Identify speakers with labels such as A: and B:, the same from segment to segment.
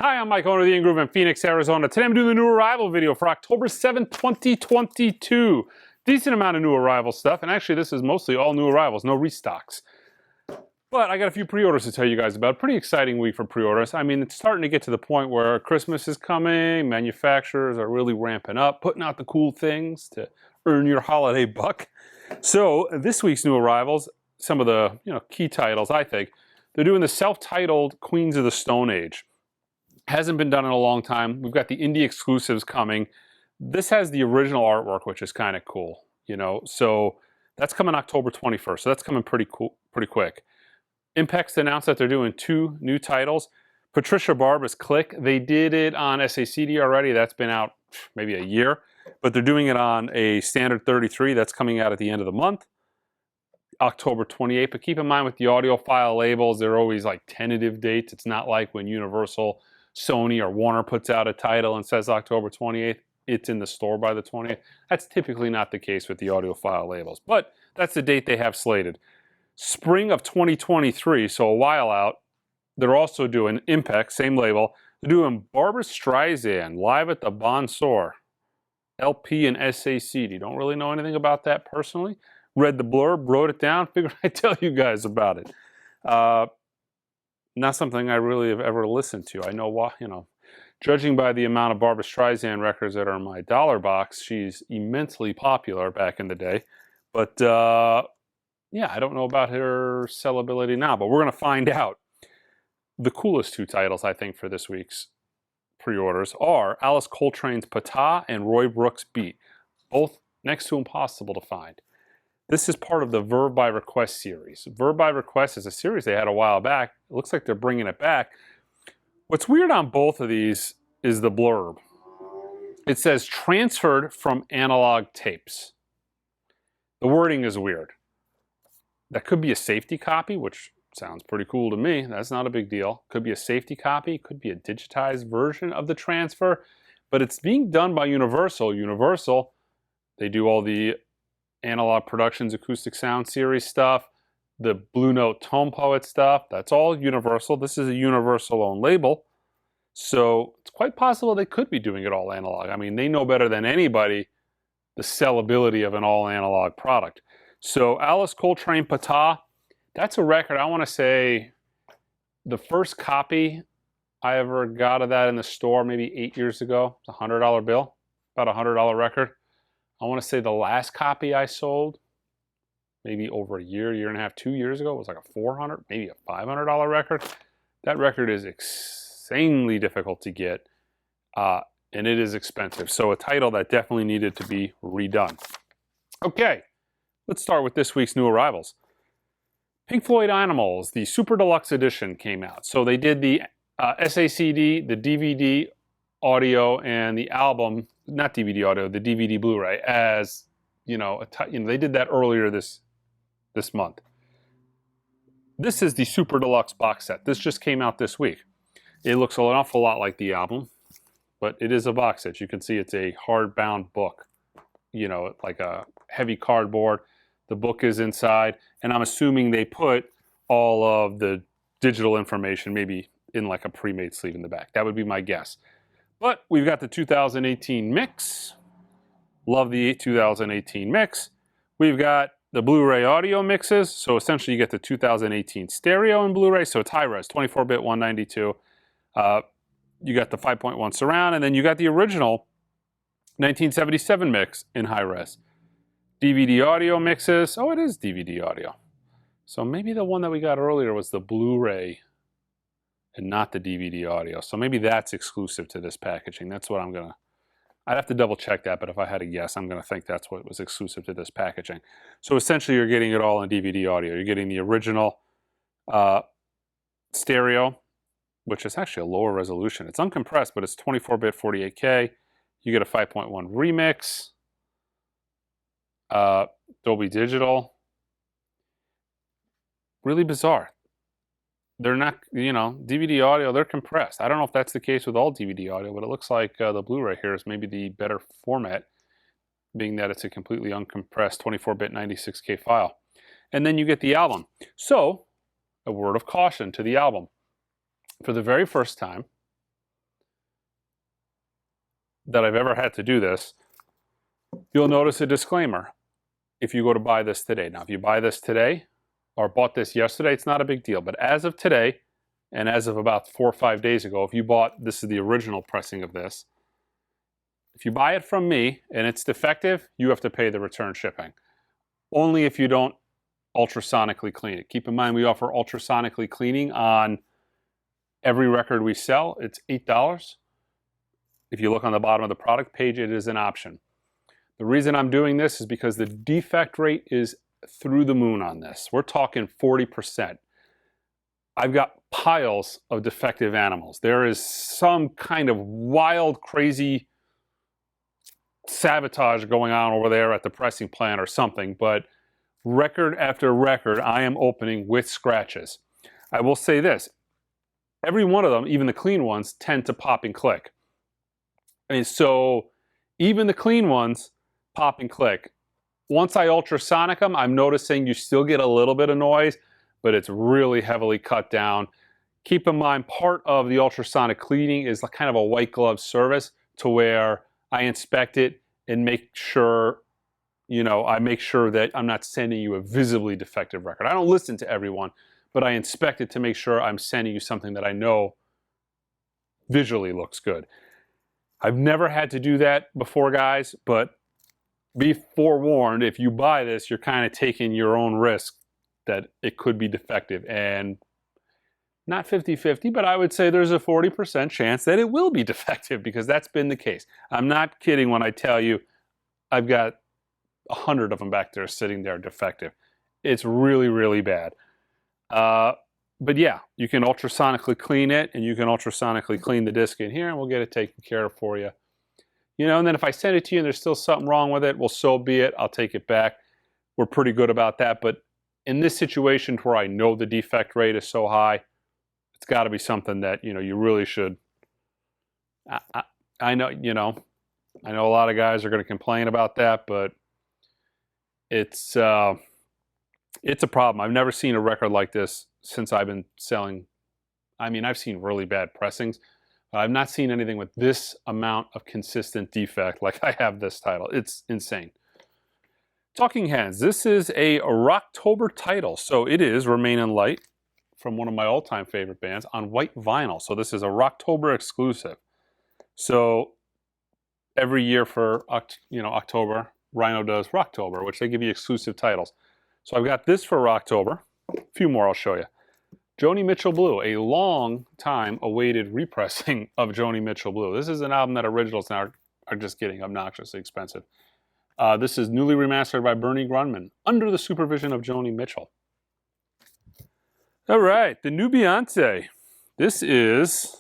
A: Hi, I'm Mike, owner of the In-Groove in Phoenix, Arizona. Today I'm doing the new arrival video for October 7th, 2022. Decent amount of new arrival stuff, and actually this is mostly all new arrivals, no restocks. But I got a few pre-orders to tell you guys about. Pretty exciting week for pre-orders. I mean, it's starting to get to the point where Christmas is coming, manufacturers are really ramping up, putting out the cool things to earn your holiday buck. So this week's new arrivals, some of the key titles, I think, they're doing the self-titled Queens of the Stone Age. Hasn't been done in a long time. We've got the indie exclusives coming. This has the original artwork, which is kind of cool, So that's coming October 21st. So that's coming pretty quick. Impex announced that they're doing 2 new titles. Patricia Barber's Click. They did it on SACD already. That's been out maybe a year, but they're doing it on a standard 33. That's coming out at the end of the month, October 28th. But keep in mind with the Audiophile labels, they're always like tentative dates. It's not like when Universal, Sony, or Warner puts out a title and says October 28th, it's in the store by the 20th. That's typically not the case with the Audiophile labels, but that's the date they have slated. Spring of 2023, so a while out. They're also doing Impex, same label. They're doing Barbra Streisand live at the Bon Soir, LP and SACD. Don't really know anything about that personally. Read the blurb, wrote it down, figured I'd tell you guys about it. Not something I really have ever listened to. I know why, judging by the amount of Barbra Streisand records that are in my dollar box, she's immensely popular back in the day. But yeah, I don't know about her sellability now, but we're going to find out. The coolest 2 titles, I think, for this week's pre-orders are Alice Coltrane's Pata and Roy Brooks' Beat, both next to impossible to find. This is part of the Verve by Request series. Verve by Request is a series they had a while back. It looks like they're bringing it back. What's weird on both of these is the blurb. It says transferred from analog tapes. The wording is weird. That could be a safety copy, which sounds pretty cool to me. That's not a big deal. Could be a safety copy, could be a digitized version of the transfer, but it's being done by Universal. Universal, they do all the Analog Productions Acoustic Sound Series stuff, the Blue Note Tone Poet stuff. That's all Universal. This is a Universal-owned label, so it's quite possible they could be doing it all analog. I mean, they know better than anybody the sellability of an all-analog product. So Alice Coltrane Pata, that's a record. I want to say the first copy I ever got of that in the store maybe 8 years ago. It's a $100 bill, about a $100 record. I want to say the last copy I sold maybe over a year and a half, 2 years ago was like a $400, maybe a $500 record. That record is insanely difficult to get, and it is expensive. So a title that definitely needed to be redone. Okay, let's start with this week's new arrivals. Pink Floyd Animals, the Super Deluxe Edition came out. So they did the SACD, the DVD audio, and the album, not DVD audio, the DVD Blu-ray, as, they did that earlier this month. This is the Super Deluxe box set. This just came out this week. It looks an awful lot like the album, but it is a box set. You can see it's a hardbound book, like a heavy cardboard. The book is inside, and I'm assuming they put all of the digital information maybe in like a pre-made sleeve in the back. That would be my guess. But we've got the 2018 mix. Love the 2018 mix. We've got the Blu-ray audio mixes. So essentially you get the 2018 stereo and Blu-ray. So it's high-res, 24-bit, 192. You got the 5.1 surround, and then you got the original 1977 mix in high-res. DVD audio mixes. Oh, it is DVD audio. So maybe the one that we got earlier was the Blu-ray and not the DVD audio. So maybe that's exclusive to this packaging. That's what I'd have to double check that, but if I had to guess, I'm gonna think that's what was exclusive to this packaging. So essentially you're getting it all in DVD audio. You're getting the original stereo, which is actually a lower resolution. It's uncompressed, but it's 24-bit 48K. You get a 5.1 remix. Dolby Digital. Really bizarre. They're not, DVD audio, they're compressed. I don't know if that's the case with all DVD audio, but it looks like the Blu-ray here is maybe the better format, being that it's a completely uncompressed 24-bit 96K file. And then you get the album. So, a word of caution to the album. For the very first time, that I've ever had to do this, you'll notice a disclaimer if you go to buy this today. Now, if you buy this today or bought this yesterday, it's not a big deal. But as of today, and as of about 4 or 5 days ago, if you bought, this is the original pressing of this, if you buy it from me and it's defective, you have to pay the return shipping. Only if you don't ultrasonically clean it. Keep in mind, we offer ultrasonically cleaning on every record we sell. It's $8. If you look on the bottom of the product page, it is an option. The reason I'm doing this is because the defect rate is through the moon on this. We're talking 40%. I've got piles of defective animals. There is some kind of wild, crazy sabotage going on over there at the pressing plant or something, but record after record I am opening with scratches. I will say this, every one of them, even the clean ones, tend to pop and click. And so even the clean ones pop and click. Once I ultrasonic them, I'm noticing you still get a little bit of noise, but it's really heavily cut down. Keep in mind, part of the ultrasonic cleaning is kind of a white glove service to where I inspect it and make sure, I make sure that I'm not sending you a visibly defective record. I don't listen to everyone, but I inspect it to make sure I'm sending you something that I know visually looks good. I've never had to do that before, guys, but be forewarned, if you buy this, you're kind of taking your own risk that it could be defective. And not 50-50, but I would say there's a 40% chance that it will be defective, because that's been the case. I'm not kidding when I tell you I've got 100 of them back there sitting there defective. It's really, really bad. But yeah, you can ultrasonically clean it, and you can ultrasonically clean the disc in here, and we'll get it taken care of for you. And then if I send it to you and there's still something wrong with it, well, so be it. I'll take it back. We're pretty good about that. But in this situation where I know the defect rate is so high, it's got to be something that, you really should. I know a lot of guys are going to complain about that, but it's a problem. I've never seen a record like this since I've been selling. I mean, I've seen really bad pressings. I've not seen anything with this amount of consistent defect like I have this title. It's insane. Talking Heads. This is a Rocktober title, so it is Remain in Light from one of my all-time favorite bands on white vinyl. So this is a Rocktober exclusive. So every year for October, Rhino does Rocktober, which they give you exclusive titles. So I've got this for Rocktober. A few more I'll show you. Joni Mitchell Blue, a long time awaited repressing of Joni Mitchell Blue. This is an album that originals now are just getting obnoxiously expensive. This is newly remastered by Bernie Grundman under the supervision of Joni Mitchell. All right, the new Beyonce. This is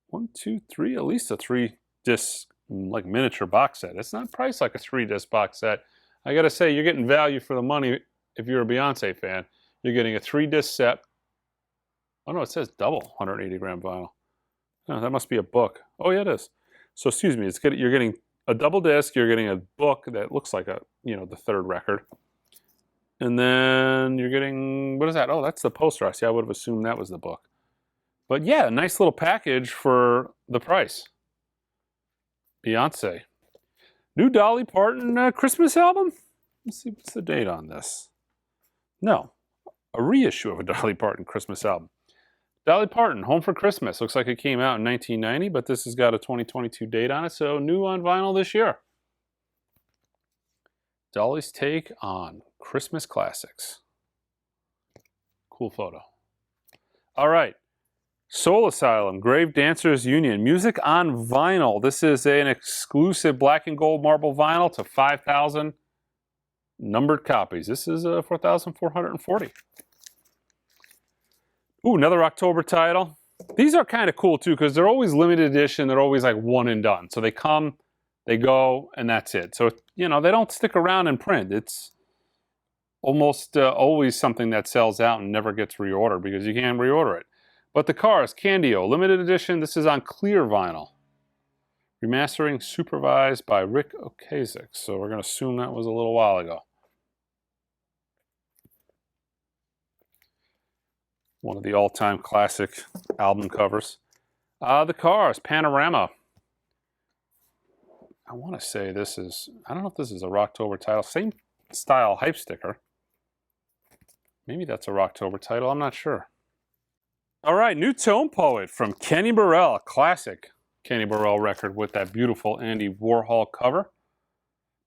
A: 1, 2, 3, at least a 3-disc like miniature box set. It's not priced like a 3-disc box set. I gotta say, you're getting value for the money if you're a Beyonce fan. You're getting a 3-disc set. Oh no, it says double 180-gram vinyl. Oh, that must be a book. Oh yeah, it is. So excuse me, you're getting a double disc. You're getting a book that looks like the third record. And then you're getting, what is that? Oh, that's the poster. I see. I would have assumed that was the book. But yeah, a nice little package for the price. Beyonce. New Dolly Parton Christmas album? Let's see, what's the date on this? No, a reissue of a Dolly Parton Christmas album. Dolly Parton, Home for Christmas. Looks like it came out in 1990, but this has got a 2022 date on it, so new on vinyl this year. Dolly's take on Christmas classics. Cool photo. All right. Soul Asylum, Grave Dancers Union. Music on vinyl. This is an exclusive black and gold marble vinyl to 5,000 numbered copies. This is 4,440. Ooh, another October title. These are kind of cool too, because they're always limited edition. They're always like one and done. So they come, they go, and that's it. So, they don't stick around in print. It's almost always something that sells out and never gets reordered because you can't reorder it. But the Cars, Candio, limited edition. This is on clear vinyl. Remastering supervised by Rick Ocasek. So we're going to assume that was a little while ago. One of the all-time classic album covers. The Cars, Panorama. I want to say this is, I don't know if this is a Rocktober title. Same style hype sticker. Maybe that's a Rocktober title. I'm not sure. All right, new Tone Poet from Kenny Burrell, a classic Kenny Burrell record with that beautiful Andy Warhol cover.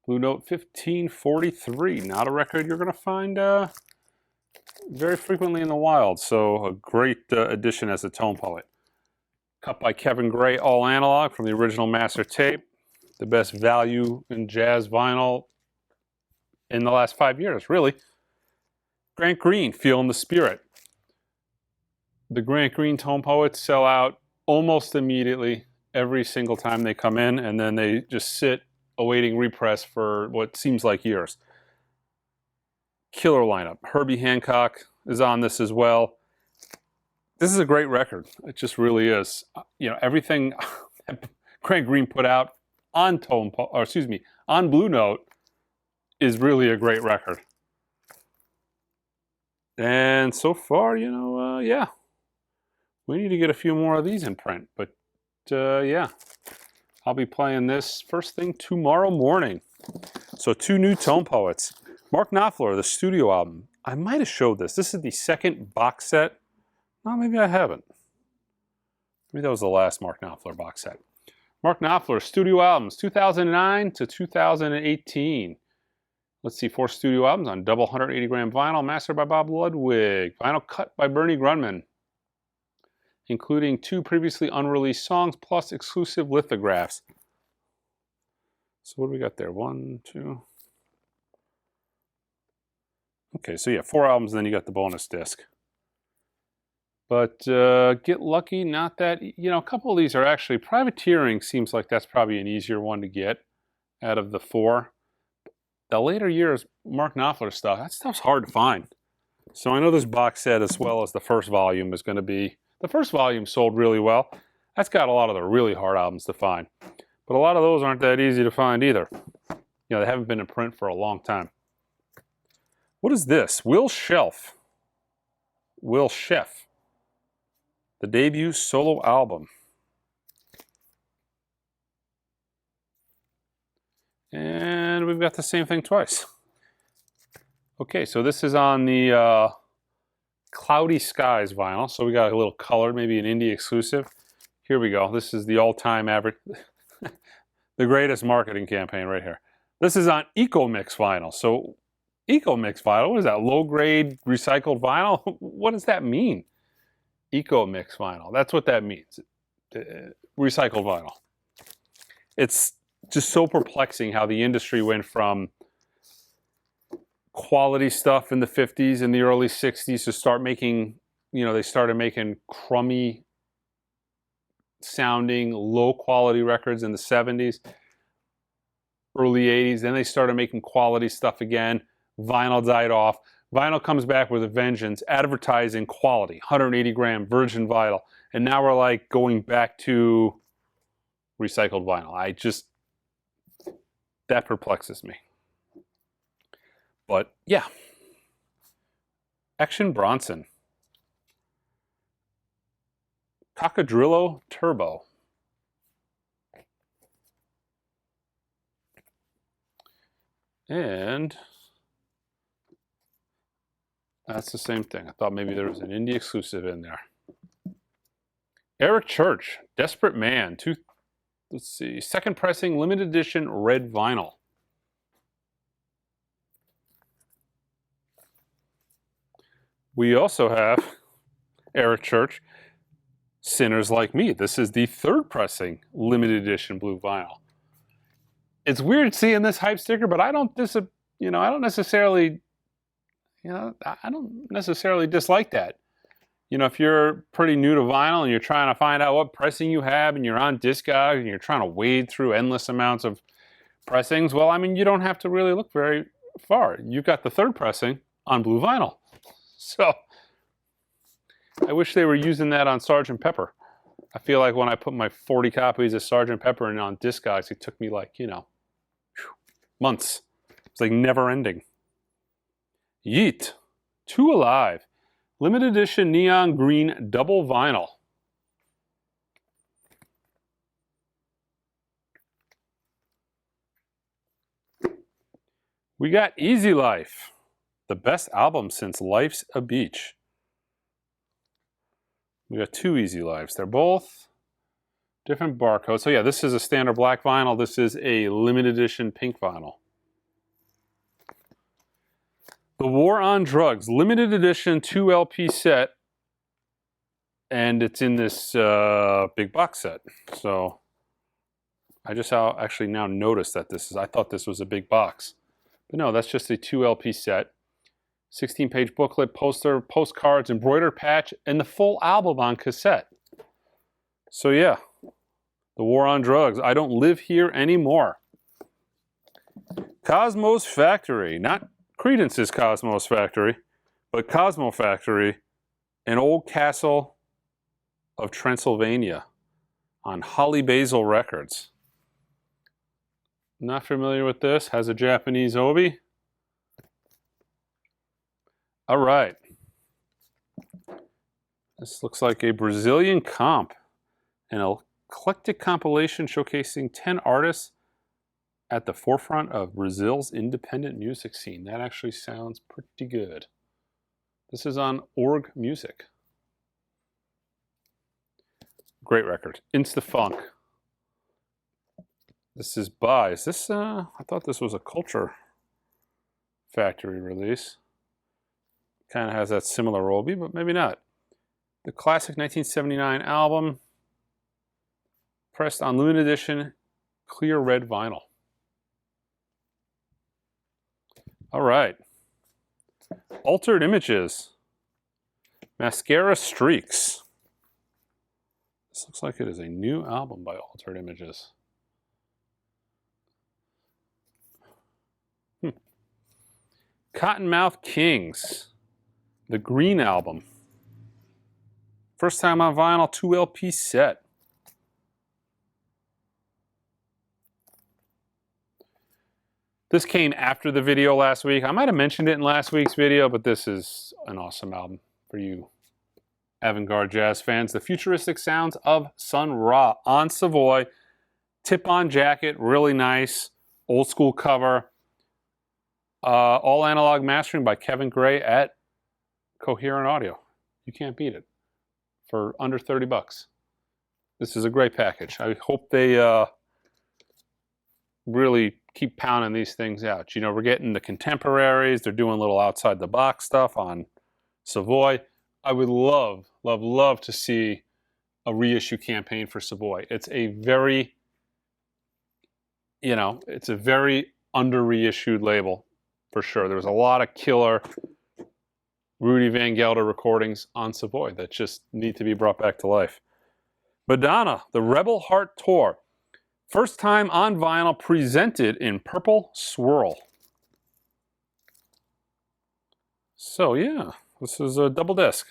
A: Blue Note 1543. Not a record you're going to find very frequently in the wild. So a great addition as a Tone Poet. Cut by Kevin Gray, all analog from the original master tape. The best value in jazz vinyl in the last 5 years, really. Grant Green, Feeling the Spirit. The Grant Green Tone Poets sell out almost immediately every single time they come in, and then they just sit awaiting repress for what seems like years. Killer lineup. Herbie Hancock is on this as well. This is a great record. It just really is. You know, everything Grant Green put out on on Blue Note is really a great record. And so far, you know, yeah, we need to get a few more of these in print. But yeah, I'll be playing this first thing tomorrow morning. So 2 new Tone Poets. Mark Knopfler, the studio album. I might have showed this. This is the second box set. No, maybe I haven't. Maybe that was the last Mark Knopfler box set. Mark Knopfler, studio albums, 2009 to 2018. Let's see, 4 studio albums on double 180-gram vinyl, mastered by Bob Ludwig. Vinyl cut by Bernie Grunman, including 2 previously unreleased songs plus exclusive lithographs. So what do we got there? 1, 2. Okay, so yeah, 4 albums, and then you got the bonus disc. But Get Lucky, not that, you know, a couple of these are actually, Privateering seems like that's probably an easier one to get out of the 4. The later years, Mark Knopfler stuff, that stuff's hard to find. So I know this box set, as well as the first volume, is going to be, the first volume sold really well. That's got a lot of the really hard albums to find. But a lot of those aren't that easy to find either. You know, they haven't been in print for a long time. What is this? Will Sheff. The debut solo album. And we've got the same thing twice. Okay, so this is on the Cloudy Skies vinyl. So we got a little color, maybe an indie exclusive. Here we go. This is the all-time average, the greatest marketing campaign right here. This is on Eco Mix vinyl. So Eco Mix vinyl, what is that? Low-grade recycled vinyl? What does that mean? Eco Mix vinyl. That's what that means. Recycled vinyl. It's just so perplexing how the industry went from quality stuff in the 50s and the early 60s to start making, you know, they started making crummy sounding, low quality records in the 70s, early 80s. Then they started making quality stuff again. Vinyl died off. Vinyl comes back with a vengeance, advertising quality, 180-gram virgin vinyl. And now we're like going back to recycled vinyl. That perplexes me. But yeah. Action Bronson. Cocodrillo Turbo. And that's the same thing. I thought maybe there was an indie exclusive in there. Eric Church, Desperate Man. Let's see, second pressing, limited edition, red vinyl. We also have Eric Church, Sinners Like Me. This is the third pressing, limited edition blue vinyl. It's weird seeing this hype sticker, but I don't necessarily dislike that. You know, if you're pretty new to vinyl and you're trying to find out what pressing you have and you're on Discog and you're trying to wade through endless amounts of pressings, well, I mean, you don't have to really look very far. You've got the third pressing on blue vinyl. So I wish they were using that on Sgt. Pepper. I feel like when I put my 40 copies of Sgt. Pepper in on Discogs, it took me like, months. It's like never ending. Yeet. 2 Alive. Limited edition neon green double vinyl. We got Easy Life, the best album since Life's a Beach. We got two Easy Lives. They're both different barcodes. So yeah, this is a standard black vinyl. This is a limited edition pink vinyl. The War on Drugs, limited edition 2 LP set. And it's in this big box set. So I just actually now noticed that I thought this was a big box. But no, that's just a 2 LP set. 16-page booklet, poster, postcards, embroidered patch, and the full album on cassette. So yeah, The War on Drugs, I Don't Live Here Anymore. Cosmos Factory, not Creedence's Cosmos Factory, but Cosmo Factory, an old castle of Transylvania on Holly Basil Records. Not familiar with this, has a Japanese obi. All right. This looks like a Brazilian comp, an eclectic compilation showcasing 10 artists at the forefront of Brazil's independent music scene. That actually sounds pretty good. This is on Org Music. Great record. Insta Funk. This is by, is this, I thought this was a Culture Factory release. Kind of has that similar obi, but maybe not. The classic 1979 album, pressed on limited edition, clear red vinyl. All right. Altered Images. Mascara Streaks. This looks like it is a new album by Altered Images. Cottonmouth Kings. The Green Album. First time on vinyl, 2 LP set. This came after the video last week. I might have mentioned it in last week's video, but this is an awesome album for you avant-garde jazz fans. The futuristic sounds of Sun Ra on Savoy. Tip-on jacket, really nice. Old school cover. All analog mastering by Kevin Gray at Coherent Audio. You can't beat it for under 30 bucks. This is a great package. I hope they really keep pounding these things out. You know, we're getting the contemporaries. They're doing little outside the box stuff on Savoy. I would love, love, love to see a reissue campaign for Savoy. It's a very, it's a very under reissued label for sure. There's a lot of killer Rudy Van Gelder recordings on Savoy that just need to be brought back to life. Madonna, the Rebel Heart Tour. First time on vinyl, presented in purple swirl. So yeah, this is a double disc.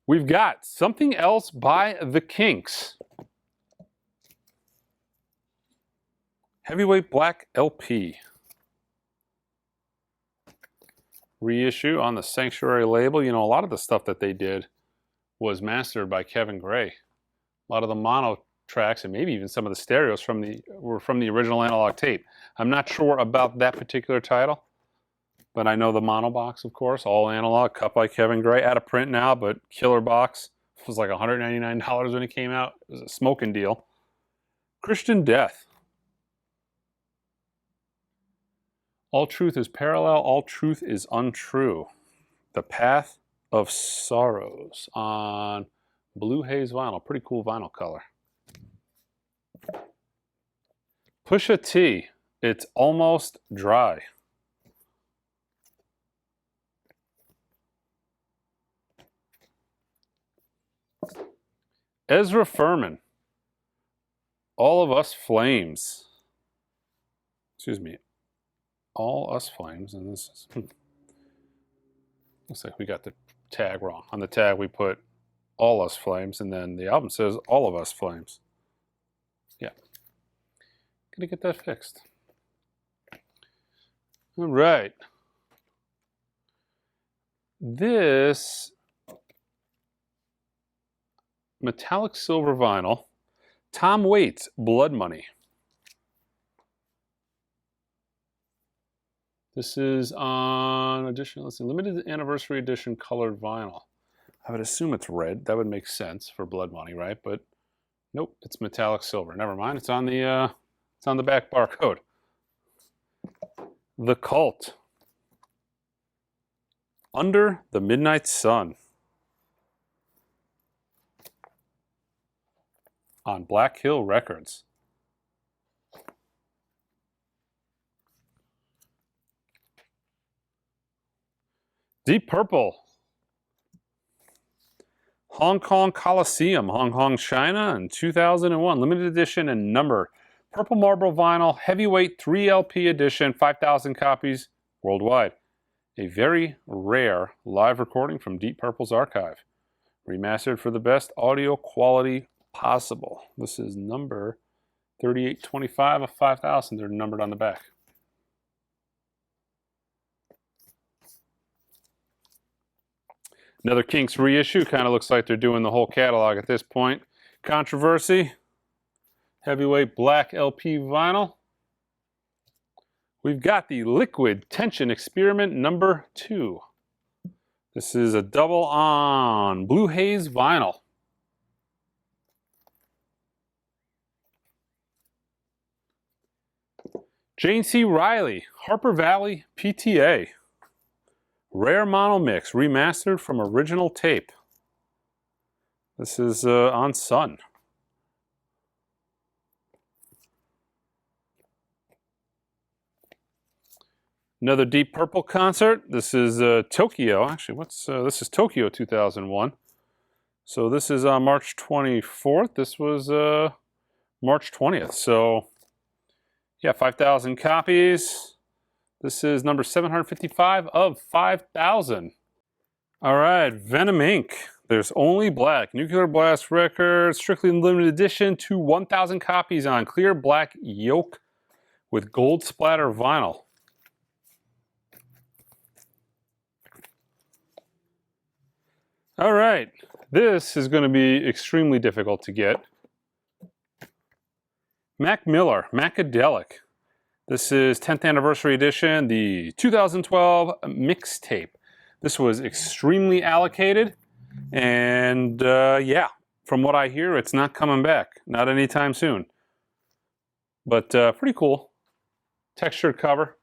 A: We've got Something Else by The Kinks. Heavyweight black LP. Reissue on the Sanctuary label. You know, a lot of the stuff that they did was mastered by Kevin Gray. A lot of the mono tracks and maybe even some of the stereos were from the original analog tape. I'm not sure about that particular title, but I know the mono box, of course, all analog, cut by Kevin Gray. Out of print now, but killer box. It was like $199 when it came out. It was a smoking deal. Christian Death. All truth is parallel, all truth is untrue. The Path of Sorrows on Blue Haze vinyl. Pretty cool vinyl color. Pusha T, It's Almost Dry. Ezra Furman, All of Us Flames. Excuse me. All Us Flames, and this is looks like we got the tag wrong. On the tag we put All Us Flames, and then the album says All of Us Flames. Yeah, gonna get that fixed. All right, this metallic silver vinyl, Tom Waits, Blood Money. This is on edition, let's see, limited anniversary edition colored vinyl. I would assume it's red. That would make sense for Blood Money, right? But nope, it's metallic silver. Never mind. It's on the back barcode. The Cult. Under the Midnight Sun. On Black Hill Records. Deep Purple. Hong Kong Coliseum, Hong Kong, China, in 2001. Limited edition and numbered. Purple Marble Vinyl, heavyweight 3LP edition, 5,000 copies worldwide. A very rare live recording from Deep Purple's archive. Remastered for the best audio quality possible. This is number 3825 of 5,000. They're numbered on the back. Another Kinks reissue. Kind of looks like they're doing the whole catalog at this point. Controversy. Heavyweight black LP vinyl. We've got the Liquid Tension Experiment number 2. This is a double on Blue Haze vinyl. Jane C. Riley, Harper Valley PTA. Rare Mono Mix, remastered from original tape. This is on Sun. Another Deep Purple concert. This is Tokyo. Actually, this is Tokyo 2001. So this is on March 24th. This was March 20th. So yeah, 5,000 copies. This is number 755 of 5,000. All right, Venom Inc. There's Only Black. Nuclear Blast Records, strictly limited edition to 1,000 copies on clear black yoke with gold splatter vinyl. All right, this is going to be extremely difficult to get. Mac Miller, Macadelic. This is 10th anniversary edition, the 2012 mixtape. This was extremely allocated, and yeah, from what I hear, it's not coming back, not anytime soon. But pretty cool. Textured cover.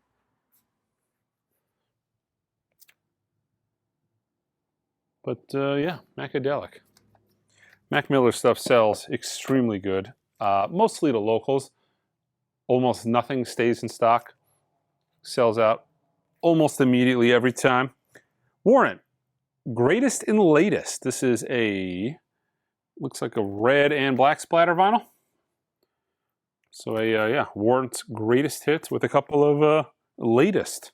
A: But yeah, Macadelic. Mac Miller stuff sells extremely good, mostly to locals. Almost nothing stays in stock. Sells out almost immediately every time. Warrant, Greatest and Latest. This is looks like a red and black splatter vinyl. So yeah, Warrant's greatest hits with a couple of latest,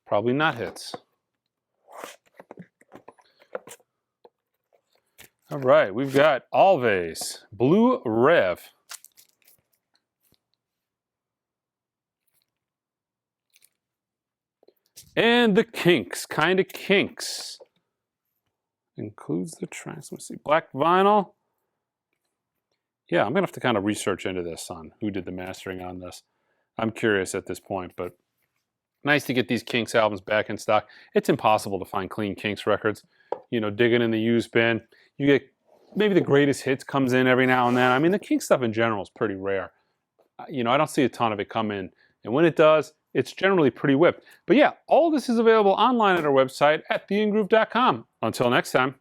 A: probably not hits. All right, we've got Alves, Blue Rev. And the Kinks, Kinda Kinks. Includes the tracks. Let's see, black vinyl. Yeah, I'm gonna have to kind of research into this on who did the mastering on this. I'm curious at this point, but nice to get these Kinks albums back in stock. It's impossible to find clean Kinks records. You know, digging in the used bin, you get maybe the greatest hits comes in every now and then. I mean, the Kinks stuff in general is pretty rare. You know, I don't see a ton of it come in, and when it does, it's generally pretty whipped. But yeah, all this is available online at our website at theingroove.com. Until next time.